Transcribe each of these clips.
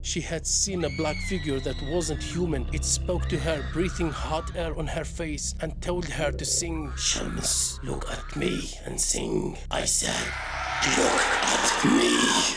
She had seen a black figure that wasn't human. It spoke to her, breathing hot air on her face, and told her to sing. Shams, look at me and sing. I said, look at me.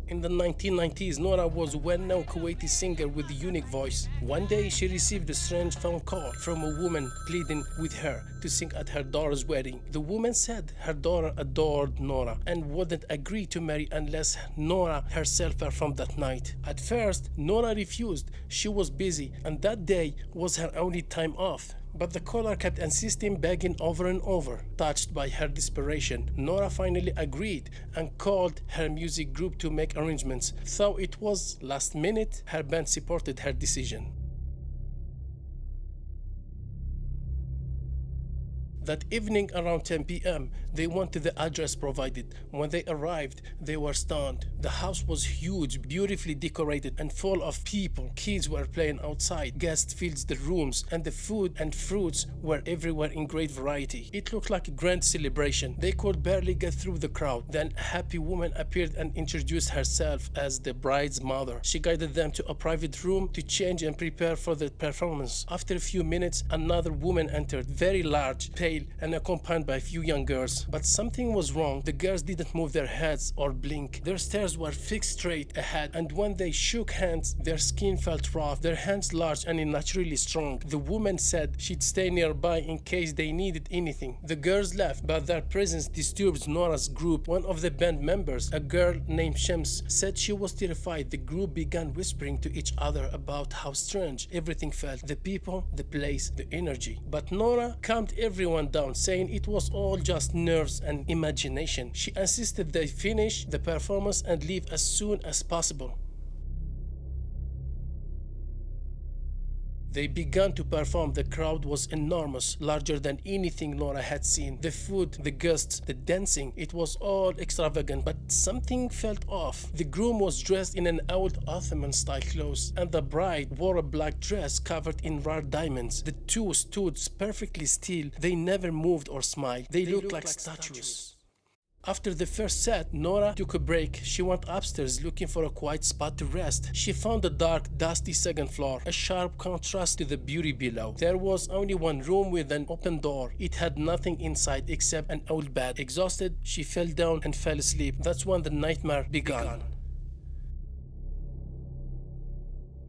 In the 1990s, Nora was a well-known Kuwaiti singer with a unique voice. One day, she received a strange phone call from a woman pleading with her to sing at her daughter's wedding. The woman said her daughter adored Nora and wouldn't agree to marry unless Nora herself performed that night. At first, Nora refused. She was busy, and that day was her only time off. But the caller kept insisting, begging over and over. Touched by her desperation, Nora finally agreed and called her music group to make arrangements. Though it was last minute, her band supported her decision. That evening around 10 p.m., they went to the address provided. When they arrived, they were stunned. The house was huge, beautifully decorated, and full of people. Kids were playing outside. Guests filled the rooms, and the food and fruits were everywhere in great variety. It looked like a grand celebration. They could barely get through the crowd. Then a happy woman appeared and introduced herself as the bride's mother. She guided them to a private room to change and prepare for the performance. After a few minutes, another woman entered, very large, pale, and accompanied by a few young girls. But something was wrong. The girls didn't move their heads or blink. Their stares were fixed straight ahead, and when they shook hands, their skin felt rough, their hands large and unnaturally strong. The woman said she'd stay nearby in case they needed anything. The girls left, but their presence disturbed Nora's group. One of the band members, a girl named Shams, said she was terrified. The group began whispering to each other about how strange everything felt, the people, the place, the energy. But Nora calmed everyone down, saying it was all just nerves and imagination. She insisted they finish the performance and leave as soon as possible. They began to perform. The crowd was enormous, larger than anything Nora had seen. The food, the guests, the dancing, it was all extravagant, but something felt off. The groom was dressed in an old Ottoman-style clothes, and the bride wore a black dress covered in rare diamonds. The two stood perfectly still. They never moved or smiled. They looked like statues. After the first set, Nora took a break. She went upstairs looking for a quiet spot to rest. She found a dark, dusty second floor, a sharp contrast to the beauty below. There was only one room with an open door. It had nothing inside except an old bed. Exhausted, she fell down and fell asleep. That's when the nightmare began.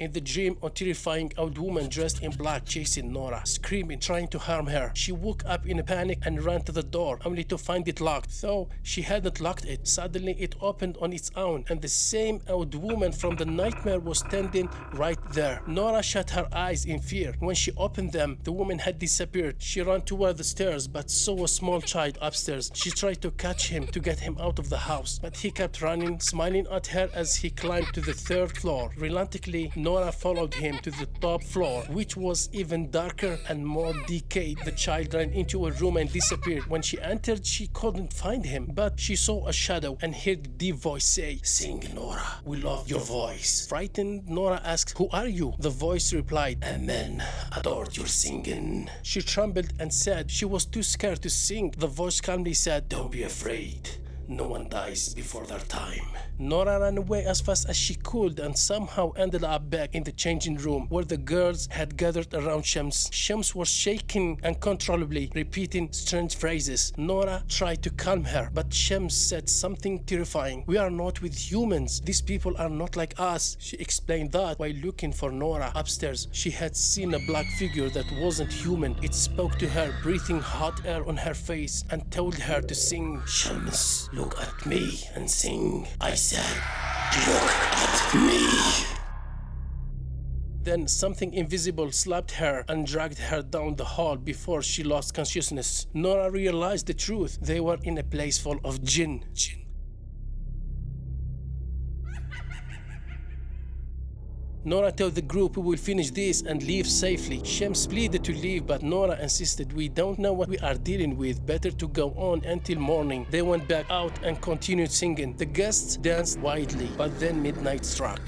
In the dream, a terrifying old woman dressed in black chasing Nora, screaming, trying to harm her. She woke up in a panic and ran to the door, only to find it locked. Though she hadn't locked it, suddenly it opened on its own, and the same old woman from the nightmare was standing right there. Nora shut her eyes in fear. When she opened them, the woman had disappeared. She ran toward the stairs, but saw a small child upstairs. She tried to catch him to get him out of the house, but he kept running, smiling at her as he climbed to the third floor. Reluctantly, Nora followed him to the top floor, which was even darker and more decayed. The child ran into a room and disappeared. When she entered, she couldn't find him, but she saw a shadow and heard a deep voice say, "Sing, Nora, we love your voice." Frightened, Nora asked, "Who are you?" The voice replied, "A man adored your singing." She trembled and said she was too scared to sing. The voice calmly said, "Don't be afraid. No one dies before their time." Nora ran away as fast as she could and somehow ended up back in the changing room where the girls had gathered around Shams. Shams was shaking uncontrollably, repeating strange phrases. Nora tried to calm her, but Shams said something terrifying. "We are not with humans. These people are not like us." She explained that while looking for Nora upstairs, she had seen a black figure that wasn't human. It spoke to her, breathing hot air on her face, and told her to sing. "Shams, look at me and sing. I said, look at me." Then something invisible slapped her and dragged her down the hall before she lost consciousness. Nora realized the truth. They were in a place full of jinn. Nora told the group, "We will finish this and leave safely." Shams pleaded to leave, but Nora insisted, "We don't know what we are dealing with. Better to go on until morning." They went back out and continued singing. The guests danced wildly, but then midnight struck.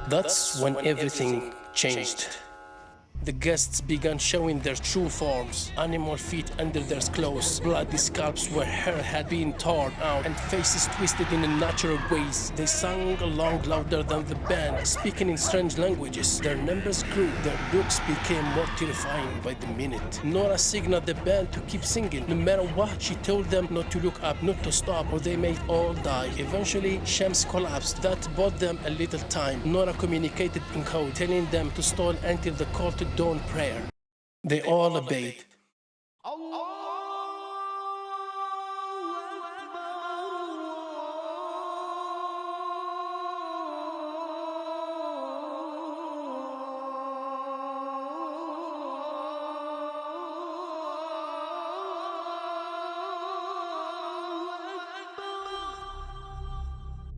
That's when everything changed. The guests began showing their true forms: animal feet under their clothes, bloody scalps where hair had been torn out, and faces twisted in unnatural ways. They sang along louder than the band, speaking in strange languages. Their numbers grew, their looks became more terrifying by the minute. Nora signaled the band to keep singing. No matter what, she told them not to look up, not to stop, or they may all die. Eventually, Shams collapsed. That bought them a little time. Nora communicated in code, telling them to stall until the call to dawn prayer. They all obeyed.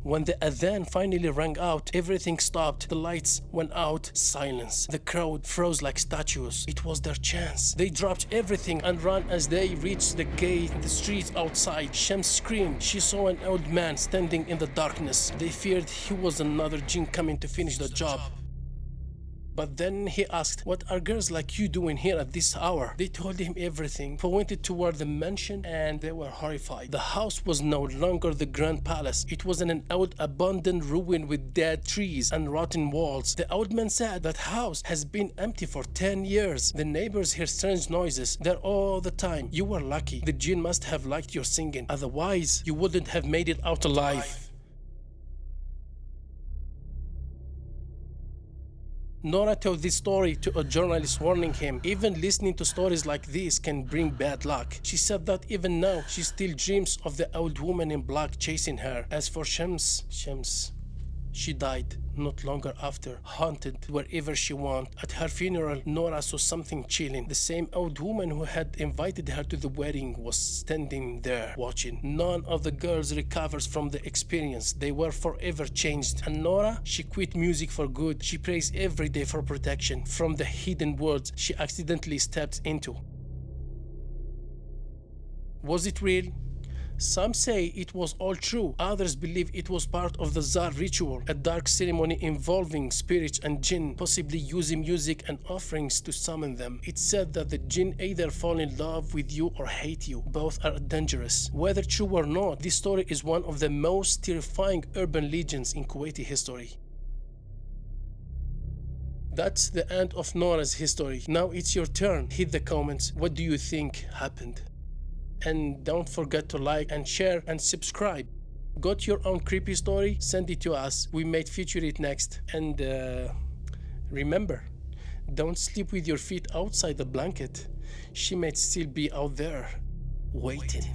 When the adhan finally rang out, everything stopped. The lights went out, silence. The crowd froze like statues. It was their chance. They dropped everything and ran as they reached the gate in the street outside. Shams screamed. She saw an old man standing in the darkness. They feared he was another jinn coming to finish the job. But then he asked, "What are girls like you doing here at this hour?" They told him everything, pointed toward the mansion, and they were horrified. The house was no longer the grand palace. It was an old abandoned ruin with dead trees and rotten walls. The old man said, "That house has been empty for 10 years. The neighbors hear strange noises. They're all the time. You were lucky. The jinn must have liked your singing. Otherwise, you wouldn't have made it out alive." Nora told this story to a journalist, warning him, even listening to stories like this can bring bad luck. She said that even now, she still dreams of the old woman in black chasing her. As for Shams, she died not longer after, haunted wherever she went. At her funeral, Nora saw something chilling. The same old woman who had invited her to the wedding was standing there, watching. None of the girls recovers from the experience. They were forever changed. And Nora, she quit music for good. She prays every day for protection from the hidden worlds she accidentally stepped into. Was it real? Some say it was all true. Others believe it was part of the Zar ritual, a dark ceremony involving spirits and jinn, possibly using music and offerings to summon them. It's said that the jinn either fall in love with you or hate you. Both are dangerous. Whether true or not, this story is one of the most terrifying urban legends in Kuwaiti history. That's the end of Nora's history. Now it's your turn. Hit the comments. What do you think happened? And don't forget to like and share and subscribe. Got your own creepy story? Send it to us. We might feature it next. And remember, don't sleep with your feet outside the blanket. She might still be out there, waiting.